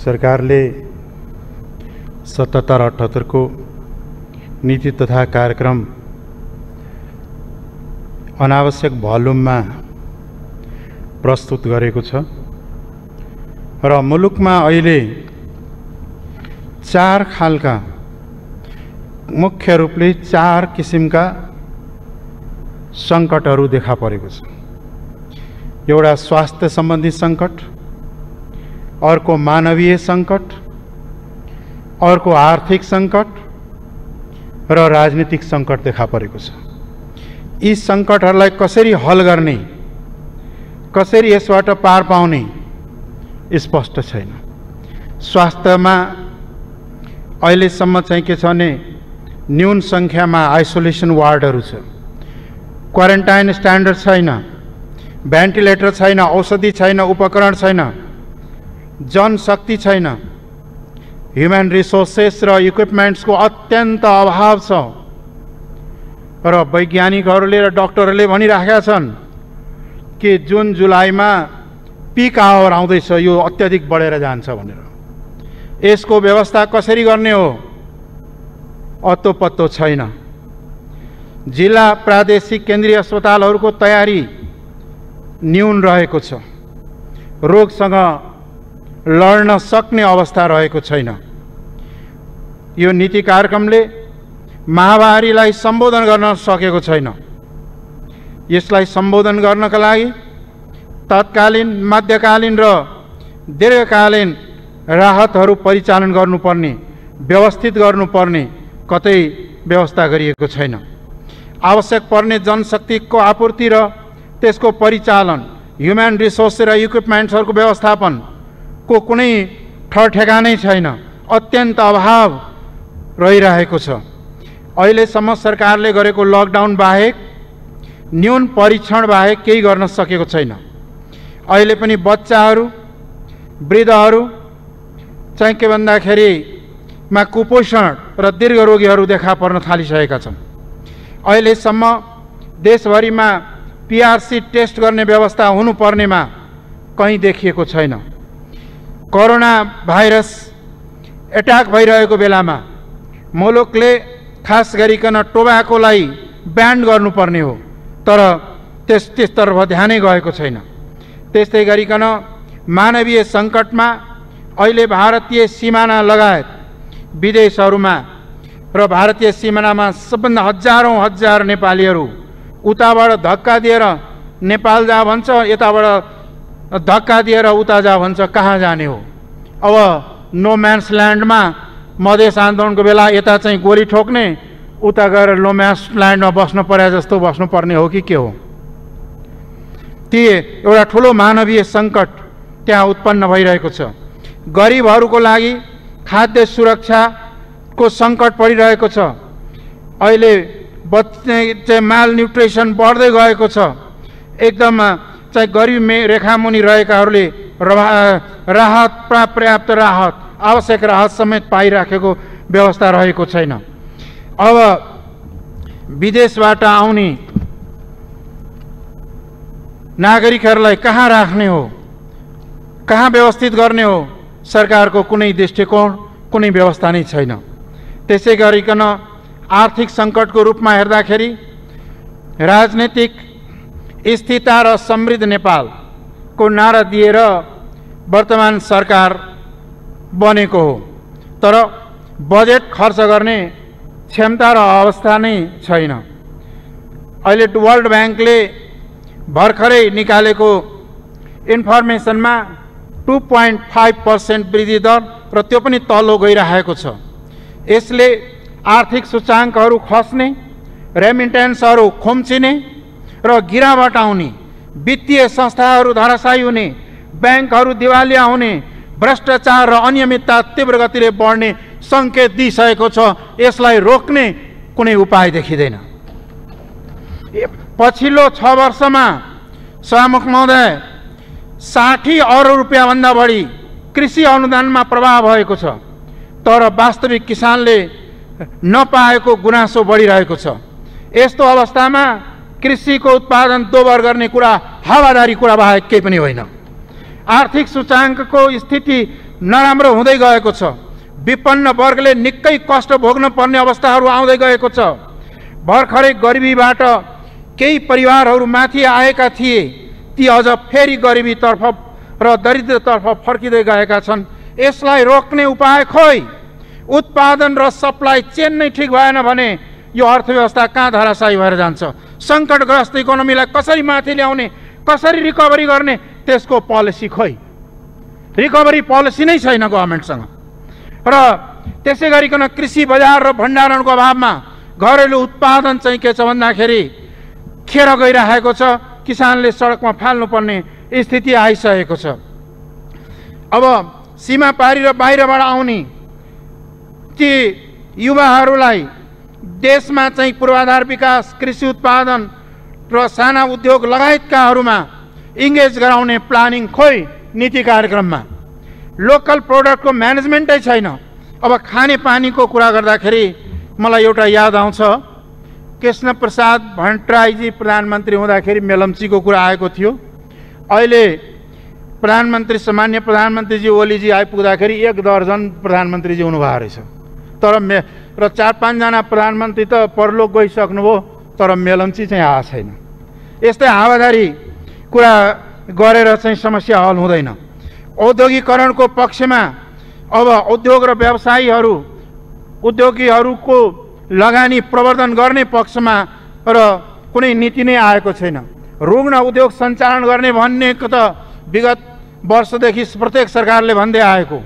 सरकारले 77-78 को नीति तथा कार्यक्रम अनावश्यक भोल्युममा प्रस्तुत गरेको छ र मुलुकमा अहिले 4 खालका मुख्य रूपले 4 किसिमका सङ्कटहरू देखा परेको छ। एउटा स्वास्थ्य सम्बन्धी सङ्कट, अर्को मानवीय सङ्कट, अर्को आर्थिक सङ्कट र राजनीतिक सङ्कट देखा परेको छ। यी सङ्कटहरूलाई कसरी हल गर्ने, कसरी यसबाट पार पाउने स्पष्ट छैन। स्वास्थ्यमा अहिलेसम्म चाहिँ के छ भने न्यून सङ्ख्यामा आइसोलेसन वार्डहरू छ, क्वारेन्टाइन स्ट्यान्डर्ड छैन, भेन्टिलेटर छैन, औषधि छैन, उपकरण छैन, जनशक्ति छैन, ह्युमन रिसोर्सेस र इक्विपमेन्ट्सको अत्यन्त अभाव छ र वैज्ञानिकहरूले र डाक्टरहरूले भनिराखेका छन् कि जुन जुलाईमा पिक आवर आउँदैछ, यो अत्याधिक बढेर जान्छ भनेर। यसको व्यवस्था कसरी गर्ने हो अत्तो पत्तो छैन। जिल्ला प्रादेशिक केन्द्रीय अस्पतालहरूको तयारी न्यून रहेको छ, रोगसँग लड्न सक्ने अवस्था रहेको छैन। यो नीति कार्यक्रमले महामारीलाई सम्बोधन गर्न सकेको छैन। यसलाई सम्बोधन गर्नका लागि तत्कालीन, मध्यकालीन र दीर्घकालीन राहतहरू परिचालन गर्नुपर्ने, व्यवस्थित गर्नुपर्ने कतै व्यवस्था गरिएको छैन। आवश्यक पर्ने जनशक्तिको आपूर्ति र त्यसको परिचालन, ह्युमन रिसोर्स र इक्विपमेन्ट्सहरूको व्यवस्थापन को कुनै ठहरठेगानै छैन, अत्यन्त अभाव रहिरहेको छ। अहिलेसम्म सरकारले गरेको लकडाउन बाहेक, न्यून परीक्षण बाहेक केही गर्न सकेको छैन। अहिले पनि बच्चाहरू, वृद्धहरू चाहिँ के भन्दाखेरिमा कुपोषण र दीर्घ रोगीहरू देखा पर्न थालिसकेका छन्। अहिलेसम्म देशभरिमा पीआरसी टेस्ट गर्ने व्यवस्था हुनुपर्नेमा कहीँ देखिएको छैन। कोरोना भाइरस एट्याक भइरहेको बेलामा मुलुकले खास गरिकन टोबाकोलाई ब्यान गर्नुपर्ने हो, तर त्यसतर्फ ध्यानै गएको छैन। त्यस्तै गरिकन मानवीय सङ्कटमा अहिले भारतीय सिमाना लगायत विदेशहरूमा र भारतीय सिमानामा सबभन्दा हजारौँ हजार नेपालीहरू उताबाट धक्का दिएर नेपाल जा भन्छ, यताबाट धक्का दिएर उता जा भन्छ, कहाँ जाने हो? अब नो म्यान्स ल्यान्डमा मधेस आन्दोलनको बेला यता चाहिँ गोली ठोक्ने, उता गएर नो म्यान्स ल्यान्डमा बस्नु परे जस्तो बस्नुपर्ने हो कि के हो? ती एउटा ठुलो मानवीय सङ्कट त्यहाँ उत्पन्न भइरहेको छ। गरिबहरूको लागि खाद्य सुरक्षाको सङ्कट परिरहेको छ। अहिले चाहिँ माल न्युट्रिसन बढ्दै गएको छ। एकदम चाहिँ गरिब रेखामुनि रहेकाहरूले राहत, पर्याप्त राहत, आवश्यक राहत समेत पाइराखेको व्यवस्था रहेको छैन। अब विदेशबाट आउने नागरिकहरूलाई कहाँ राख्ने हो, कहाँ व्यवस्थित गर्ने हो? सरकारको कुनै दृष्टिकोण, कुनै व्यवस्था नै छैन। त्यसै गरिकन आर्थिक सङ्कटको रूपमा हेर्दाखेरि राजनीतिक स्थिरता र समृद्ध नेपालको नारा दिएर वर्तमान सरकार बनेको हो, तर बजेट खर्च गर्ने क्षमता र अवस्था नै छैन। अहिले वर्ल्ड ब्याङ्कले भर्खरै निकालेको इन्फर्मेसनमा 2.5% वृद्धि दर र त्यो पनि तल्लो गइरहेको छ। यसले आर्थिक सूचाङ्कहरू खस्ने, रेमिटेन्सहरू खुम्चिने र गिरावट आउने, वित्तीय संस्थाहरू धराशायी हुने, ब्याङ्कहरू दिवालिया हुने, भ्रष्टाचार र अनियमितता तीव्र गतिले बढ्ने सङ्केत दिइसकेको छ। यसलाई रोक्ने कुनै उपाय देखिँदैन। पछिल्लो 6 वर्षमा सभामुख महोदय 60 अरब रुपियाँभन्दा बढी कृषि अनुदानमा प्रभाव भएको छ, तर वास्तविक किसानले नपाएको गुनासो बढिरहेको छ। यस्तो अवस्थामा कृषिको उत्पादन दोबर गर्ने कुरा हावादारी कुरा बाहेक केही पनि होइन। आर्थिक सूचाङ्कको स्थिति नराम्रो हुँदै गएको छ। विपन्न वर्गले निकै कष्ट भोग्न पर्ने अवस्थाहरू आउँदै गएको छ। भर्खरै गरिबीबाट केही परिवारहरू माथि आएका थिए, ती अझ फेरि गरिबीतर्फ र दरिद्रतर्फ फर्किँदै गएका छन्। यसलाई रोक्ने उपाय खोइ? उत्पादन र सप्लाई चेन नै ठिक भएन भने यो अर्थव्यवस्था कहाँ धराशायी भएर जान्छ? सङ्कटग्रस्त इकोनोमीलाई कसरी माथि ल्याउने, कसरी रिकभरी गर्ने, त्यसको पोलिसी खोइ? रिकभरी पोलिसी नै छैन गभर्मेन्टसँग। र त्यसै गरिकन कृषि बजार र भण्डारणको अभावमा घरेलु उत्पादन चाहिँ के छ भन्दाखेरि खेर गइरहेको छ। किसानले सडकमा फाल्नुपर्ने स्थिति आइसकेको छ। अब सीमा पारी र बाहिरबाट आउने ती युवाहरूलाई देशमा चाहिँ पूर्वाधार विकास, कृषि उत्पादन र साना उद्योग लगायतकाहरूमा इङ्गेज गराउने प्लानिङ खोइ नीति कार्यक्रममा? लोकल प्रोडक्टको म्यानेजमेन्टै छैन। अब खाने पानीको कुरा गर्दाखेरि मलाई एउटा याद आउँछ, कृष्ण प्रसाद भट्टराईजी प्रधानमन्त्री हुँदाखेरि मेलम्चीको कुरा आएको थियो। अहिले प्रधानमन्त्री सामान्य प्रधानमन्त्रीजी ओलीजी आइपुग्दाखेरि 1 दर्जन प्रधानमन्त्रीजी हुनुभएको रहेछ। तर 4-5 जना प्रधानमन्त्री त परलोक गइसक्नुभयो, तर मेलम्ची चाहिँ आएको छैन। यस्तै हावादारी कुरा गरेर चाहिँ समस्या हल हुँदैन। औद्योगिकरणको पक्षमा अब उद्योग र व्यवसायीहरू, उद्योगीहरूको लगानी प्रवर्धन गर्ने पक्षमा र कुनै नीति नै आएको छैन। रुग्ण उद्योग सञ्चालन गर्ने भन्नेको त विगत वर्षदेखि प्रत्येक सरकारले भन्दै आएको,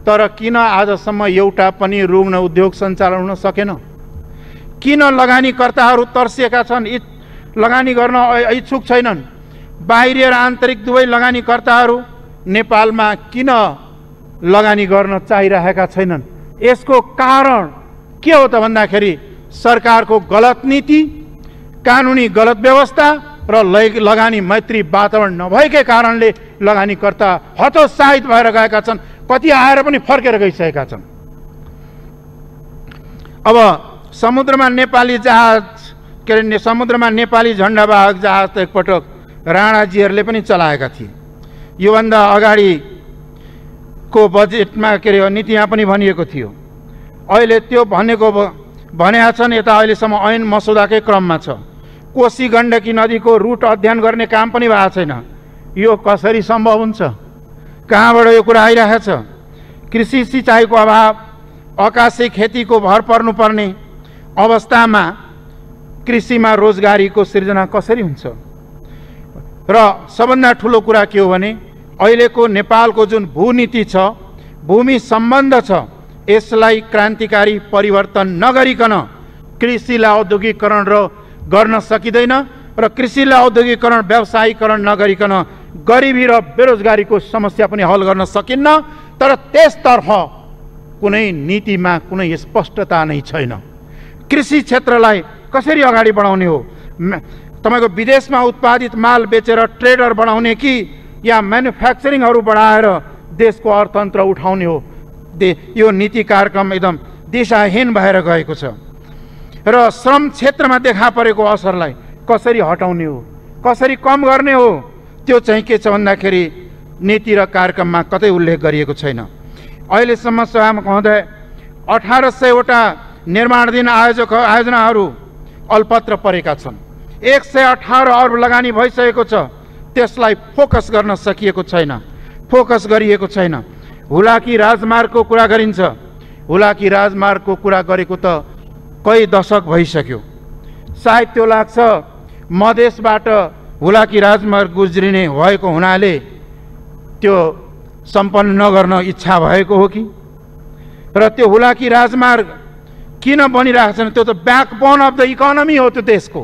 तर किन आजसम्म एउटा पनि रुग्ण उद्योग सञ्चालन हुन सकेन? किन लगानीकर्ताहरू तर्सिएका छन्, लगानी गर्न इच्छुक छैनन्? बाहिरी र आन्तरिक दुवै लगानीकर्ताहरू नेपालमा किन लगानी गर्न चाहिरहेका छैनन्? यसको कारण के हो त भन्दाखेरि सरकारको गलत नीति, कानुनी गलत व्यवस्था र लगानी मैत्री वातावरण नभएकै कारणले लगानीकर्ता हतोत्साहित भएर गएका छन्। कति आएर पनि फर्केर गइसकेका छन्। अब समुद्रमा नेपाली जहाज के अरे समुद्रमा नेपाली झण्डावाहक जहाज त एकपटक राणाजीहरूले पनि चलाएका थिए। योभन्दा अगाडिको बजेटमा के अरे नीतिमा पनि भनिएको थियो। अहिले त्यो भनेका छन्, यता अहिलेसम्म ऐन मसौदाकै क्रममा छ। कोशी गण्डकी नदीको रुट अध्ययन गर्ने काम पनि भएको छैन। यो कसरी सम्भव हुन्छ? कहाँबाट यो कुरा आइरहेको छ? कृषि सिँचाइको अभाव, आकाशे खेतीको भर पर्नुपर्ने अवस्थामा कृषिमा रोजगारीको सिर्जना कसरी हुन्छ? र सबभन्दा ठुलो कुरा के हो भने अहिलेको नेपालको जुन भूनीति छ, भूमि सम्बन्ध छ, यसलाई क्रान्तिकारी परिवर्तन नगरिकन कृषिलाई औद्योगिकरण गर्न सकिँदैन र कृषिलाई औद्योगिकरण व्यवसायीकरण नगरिकन गरिबी र बेरोजगारीको समस्या पनि हल गर्न सकिन्न। तर त्यसतर्फ कुनै नीतिमा कुनै स्पष्टता नै छैन। कृषि क्षेत्रलाई कसरी अगाडि बढाउने हो? तपाईको विदेशमा उत्पादित माल बेचेर ट्रेडर बनाउने कि या म्यानुफ्याक्चरिङहरू बढाएर देशको अर्थतन्त्र उठाउने हो? यो नीति कार्यक्रम एकदम दिशाहीन भएर गएको छ। र श्रम क्षेत्रमा देखा परेको असरलाई कसरी हटाउने हो, कसरी कम गर्ने हो, त्यो चाहिँ के छ भन्दाखेरि नीति र कार्यक्रममा कतै उल्लेख गरिएको छैन। अहिलेसम्म सभामा कहँदै 1800 वटा निर्माणाधीन आयोजनाहरू अल्पत्र परेका छन्। 118 अर्ब लगानी भइसकेको छ, त्यसलाई फोकस गर्न सकिएको छैन, फोकस गरिएको छैन। हुलाकी राजमार्गको कुरा गरिन्छ। हुलाकी राजमार्गको कुरा गरेको त कई दशक भइसक्यो। सायद त्यो लाग्छ मधेसबाट हुलाकी राजमार्ग गुज्रिने भएको हुनाले त्यो सम्पन्न नगर्न इच्छा भएको हो कि? र त्यो हुलाकी राजमार्ग किन बनिरहेको छैन? त्यो त ब्याकबोन अफ द इकोनोमी हो त्यो देशको।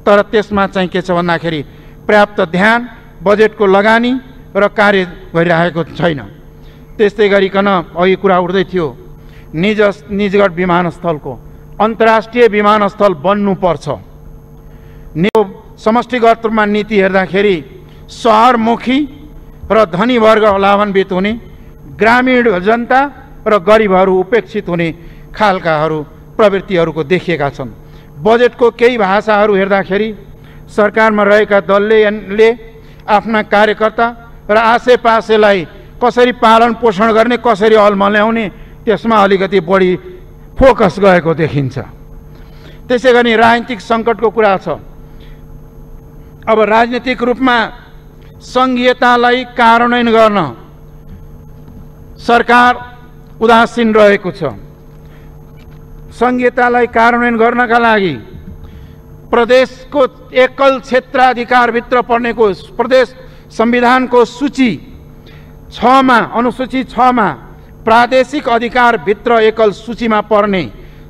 तर त्यसमा चाहिँ के छ भन्दाखेरि पर्याप्त ध्यान, बजेटको लगानी र कार्य गरिरहेको छैन। त्यस्तै गरिकन अघि कुरा उठ्दै थियो निजगढ विमानस्थलको, अन्तर्राष्ट्रिय विमानस्थल बन्नुपर्छ। समष्टिगत रूपमा नीति हेर्दाखेरि सहरमुखी र धनी वर्ग लाभान्वित हुने, ग्रामीण जनता र गरिबहरू उपेक्षित हुने खालकाहरू प्रवृत्तिहरूको देखिएका छन्। बजेटको केही भाषाहरू हेर्दाखेरि सरकारमा रहेका दलले आफ्ना कार्यकर्ता र आसेपासेलाई कसरी पालन पोषण गर्ने, कसरी अलमा ल्याउने, त्यसमा अलिकति बढी फोकस गएको देखिन्छ। त्यसै गरी राजनीतिक सङ्कटको कुरा छ। अब राजनीतिक रूपमा सङ्घीयतालाई कार्यान्वयन गर्न सरकार उदासीन रहेको छ। सङ्घीयतालाई कार्यान्वयन गर्नका लागि प्रदेशको एकल क्षेत्राधिकारभित्र पर्नेको प्रदेश संविधानको सूची 6 मा अनुसूची 6 मा प्रादेशिक अधिकारभित्र एकल सूचीमा पर्ने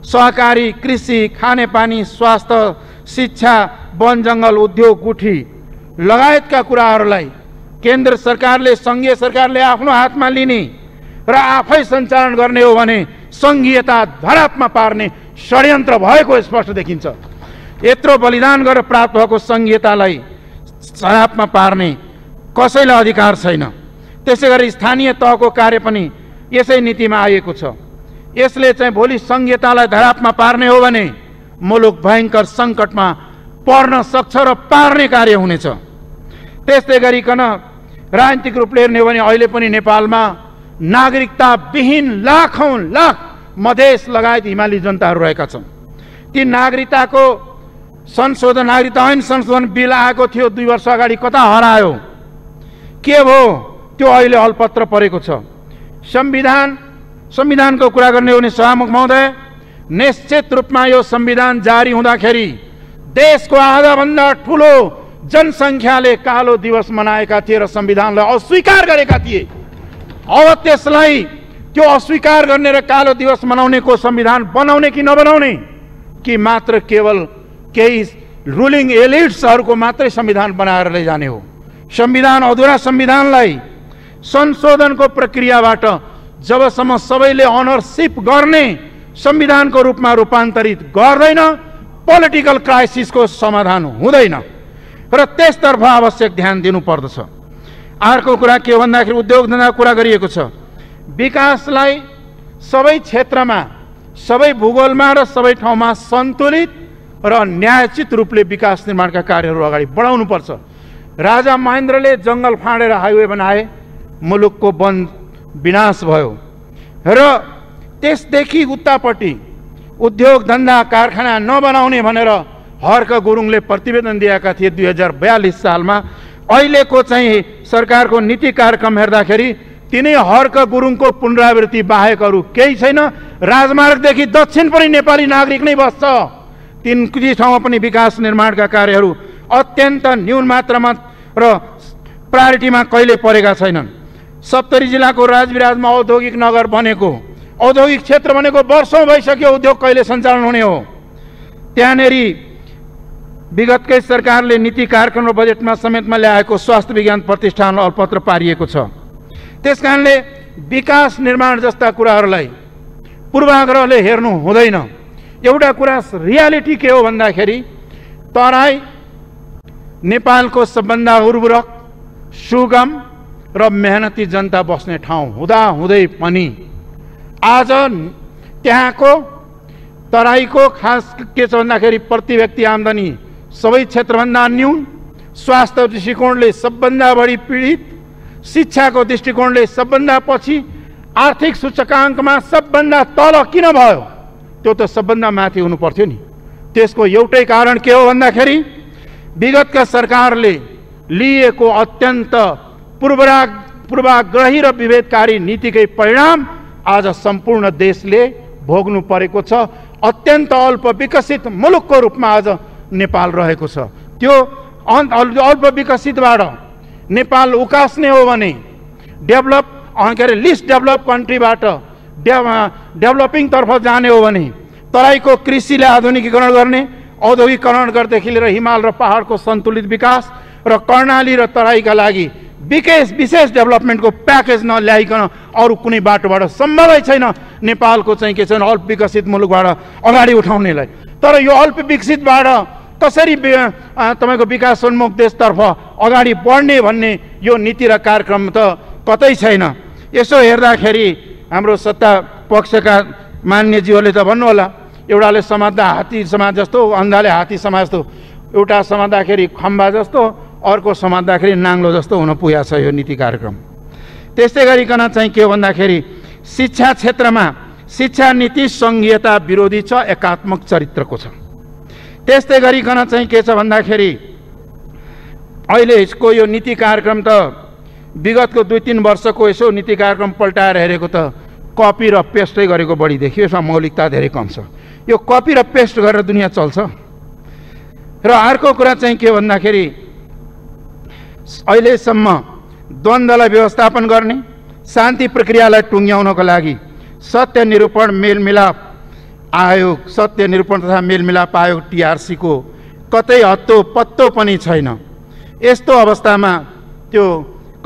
सहकारी, कृषि, खानेपानी, स्वास्थ्य, शिक्षा, वन जङ्गल, उद्योग, गुठी लगायतका कुराहरूलाई केन्द्र सरकारले, सङ्घीय सरकारले आफ्नो हातमा लिने र आफै सञ्चालन गर्ने हो भने सङ्घीयता धरापमा पार्ने षड्यन्त्र भएको स्पष्ट देखिन्छ। यत्रो बलिदान गरेर प्राप्त भएको सङ्घीयतालाई धरापमा पार्ने कसैलाई अधिकार छैन। त्यसै गरी स्थानीय तहको कार्य पनि यसै नीतिमा आएको छ। यसले चाहिँ भोलि सङ्घीयतालाई धरापमा पार्ने हो भने मुलुक भयङ्कर सङ्कटमा पर्न सक्छ र पार्ने कार्य हुनेछ। त्यस्तै गरिकन राजनीतिक रूपले हेर्ने हो भने अहिले पनि नेपालमा नागरिकता विहीन लाखौं लाख मधेस लगायत हिमाली जनताहरू रहेका छन्। ती नागरिकताको संशोधन, नागरिकता ऐन संशोधन बिल आएको थियो 2 वर्ष अगाडि, कता हरायो, के भयो, त्यो अहिले हलपत्र परेको छ। संविधानको कुरा गर्ने हो भने सभामुख महोदय, निश्चित रूपमा यो संविधान जारी हुँदाखेरि देशको आधाभन्दा ठुलो जनसङ्ख्याले कालो दिवस मनाएका थिए र संविधानलाई अस्वीकार गरेका थिए। अब त्यसलाई त्यो अस्वीकार गर्ने र कालो दिवस मनाउनेको संविधान बनाउने कि नबनाउने, कि मात्र केवल केही रुलिङ एलिट्सहरूको मात्रै संविधान बनाएर लैजाने हो। संविधान, अधुरा संविधानलाई संशोधनको प्रक्रियाबाट जबसम्म सबैले अनरसिप गर्ने संविधानको रूपमा रूपान्तरित गर्दैन, पोलिटिकल क्राइसिसको समाधान हुँदैन र त्यसतर्फ आवश्यक ध्यान दिनुपर्दछ। अर्को कुरा के हो भन्दाखेरि उद्योग धन्दाको कुरा गरिएको छ। विकासलाई सबै क्षेत्रमा, सबै भूगोलमा र सबै ठाउँमा सन्तुलित र न्यायोचित रूपले विकास निर्माणका कार्यहरू अगाडि बढाउनुपर्छ। राजा महेन्द्रले जङ्गल फाँडेर हाइवे बनाए, मुलुकको वन विनाश भयो र त्यसदेखि उतापट्टि उद्योग धन्दा कारखाना नबनाउने भनेर हर्क गुरुङले प्रतिवेदन दिएका थिए 2042 सालमा। अहिलेको चाहिँ सरकारको नीति कार्यक्रम हेर्दाखेरि तिनै हर्क गुरुङको पुनरावृत्ति बाहेक अरू केही छैन। राजमार्गदेखि दक्षिण पनि नेपाली नागरिक नै बस्छ। तीन ठाउँमा पनि विकास निर्माणका कार्यहरू अत्यन्त न्यून मात्रामा र प्रायोरिटीमा कहिले परेका छैनन्। सप्तरी जिल्लाको राजविराजमा औद्योगिक नगर बनेको, औद्योगिक क्षेत्र बनेको वर्षौं भइसक्यो, उद्योग कहिले सञ्चालन हुने हो? त्यहाँनेरि विगतकै सरकारले नीति कार्यक्रम र बजेटमा समेतमा ल्याएको स्वास्थ्य विज्ञान प्रतिष्ठान अलपत्र पारिएको छ। त्यसकारणले विकास निर्माण जस्ता कुराहरूलाई पूर्वाग्रहले हेर्नु हुँदैन। एउटा कुरा रियालिटी के हो भन्दाखेरि तराई नेपालको सबभन्दा उर्वरक, सुगम र मेहनती जनता बस्ने ठाउँ हुँदा हुँदै पनि आज त्यहाँको तराईको खास के छ भन्दाखेरि प्रति व्यक्ति आम्दानी सबै क्षेत्रभन्दा न्यून, स्वास्थ्य दृष्टिकोणले सबभन्दा बढी पीडित, शिक्षाको दृष्टिकोणले सबभन्दा पछि, आर्थिक सूचकाङ्कमा सबभन्दा तल किन भयो? त्यो त सबभन्दा माथि हुनु पर्थ्यो नि। त्यसको एउटै कारण के हो भन्दाखेरि विगतका सरकारले लिएको अत्यन्त पूर्वाग्रही र विभेदकारी नीतिकै परिणाम आज सम्पूर्ण देशले भोग्नु परेको छ। अत्यन्त अल्प विकसित मुलुकको रूपमा आज नेपाल रहेको छ। त्यो अल्प विकसितबाट नेपाल उकास्ने हो भने लिस्ट डेभलप कन्ट्रीबाट डेभलपिङतर्फ जाने हो भने तराईको कृषिले आधुनिकीकरण गर्ने, औद्योगिकरण गर्दैदेखि लिएर हिमाल र पहाडको सन्तुलित विकास र कर्णाली र तराईका लागि विशेष डेभलपमेन्टको प्याकेज नल्याइकन अरू कुनै बाटोबाट सम्भवै छैन नेपालको चाहिँ के छैन अल्प विकसित मुलुकबाट अगाडि उठाउनेलाई। तर यो अल्प विकसितबाट कसरी तपाईँको विकासोन्मुख देशतर्फ अगाडि बढ्ने भन्ने यो नीति र कार्यक्रम त कतै छैन। यसो हेर्दाखेरि हाम्रो सत्ता पक्षका मान्यज्यूहरूले त भन्नुहोला, एउटाले समात्दा हात्ती समाज जस्तो, अन्धाले हात्ती समाज जस्तो, एउटा समात्दाखेरि खम्बा जस्तो, अर्को समात्दाखेरि नाङ्लो जस्तो हुन पुगेको छ यो नीति कार्यक्रम। त्यस्तै गरिकन चाहिँ के हो भन्दाखेरि शिक्षा क्षेत्रमा शिक्षा नीति सङ्घीयता विरोधी छ, एकात्मक चरित्रको छ। त्यस्तै गरिकन चाहिँ के छ भन्दाखेरि अहिलेको यो नीति कार्यक्रम त विगतको 2-3 वर्षको यसो नीति कार्यक्रम पल्टाएर हेरेको त कपी र पेस्टै गरेको बढी देखियो। यसमा मौलिकता धेरै कम छ। यो कपी र पेस्ट गरेर दुनियाँ चल्छ। र अर्को कुरा चाहिँ के भन्दाखेरि अहिलेसम्म द्वन्द्वलाई व्यवस्थापन गर्ने, शान्ति प्रक्रियालाई टुङ्ग्याउनको लागि सत्य निरूपण मेलमिलाप आयोग, सत्य निरूपण तथा मेलमिलाप आयोग TRC को कतै हत्तो पत्तो पनि छैन। यस्तो अवस्थामा त्यो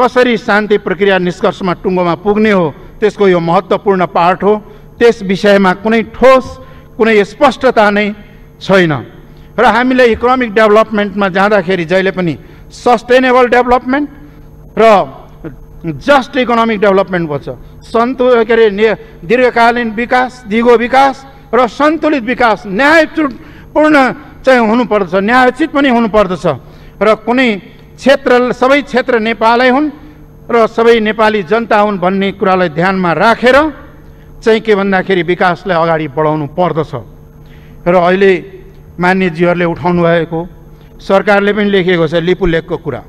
कसरी शान्ति प्रक्रिया निष्कर्षमा टुङ्गोमा पुग्ने हो, त्यसको यो महत्त्वपूर्ण पार्ट हो। त्यस विषयमा कुनै ठोस कुनै स्पष्टता नै छैन। र हामीले इकोनोमिक डेभलपमेन्टमा जाँदाखेरि जहिले पनि सस्टेनेबल डेभलपमेन्ट र जस्ट इकोनोमिक डेभलपमेन्ट भन्छ। के अरे दीर्घकालीन विकास, दिगो विकास र सन्तुलित विकास, न्यायपूर्ण चाहिँ हुनुपर्दछ, न्यायोचित पनि हुनुपर्दछ। र कुनै क्षेत्र सबै क्षेत्र नेपालै हुन् र सबै नेपाली जनता हुन् भन्ने कुरालाई ध्यानमा राखेर चाहिँ के भन्दाखेरि विकासलाई अगाडि बढाउनु पर्दछ। र अहिले मान्यजीहरूले उठाउनु भएको सरकारले पनि लेखेको छ लिपुलेखको कुरा,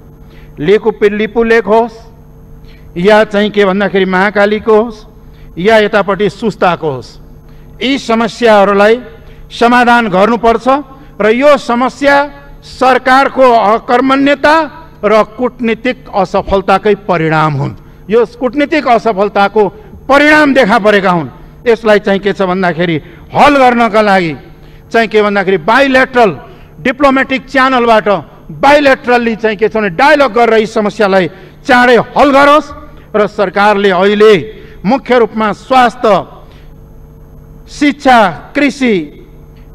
लिपुलेख होस् या चाहिँ के भन्दाखेरि महाकालीको होस् या यतापट्टि सुस्ताको होस्, यी समस्याहरूलाई समाधान गर्नुपर्छ। र यो समस्या सरकारको अकर्मण्यता र कूटनीतिक असफलताकै परिणाम हुन्। यो कूटनीतिक असफलताको परिणाम देखा परेका हुन्। यसलाई चाहिँ के छ भन्दाखेरि हल गर्नका लागि चाहिँ के भन्दाखेरि बाइलेटरल डिप्लोमेटिक च्यानलबाट बाइलेटरली चाहिँ के छ भने डायलग गरेर यी समस्यालाई चाँडै हल गरोस्। र सरकारले अहिले मुख्य रूपमा स्वास्थ्य, शिक्षा, कृषि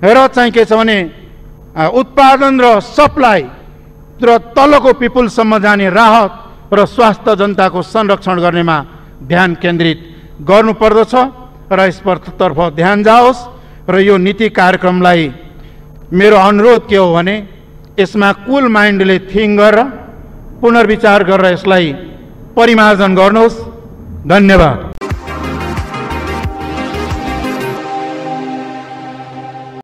र चाहिँ के छ भने उत्पादन र सप्लाई र तलको पिपुलसम्म जाने राहत र स्वास्थ्य जनताको संरक्षण गर्नेमा ध्यान केन्द्रित गर्नुपर्दछ। र यसतर्फ ध्यान जाओस्। र यो नीति कार्यक्रमलाई मेरो अनुरोध के हो भने यसमा कुल माइन्डले थिङ्क गरेर पुनर्विचार गरेर यसलाई परिमार्जन गर्नुहोस्। धन्यवाद।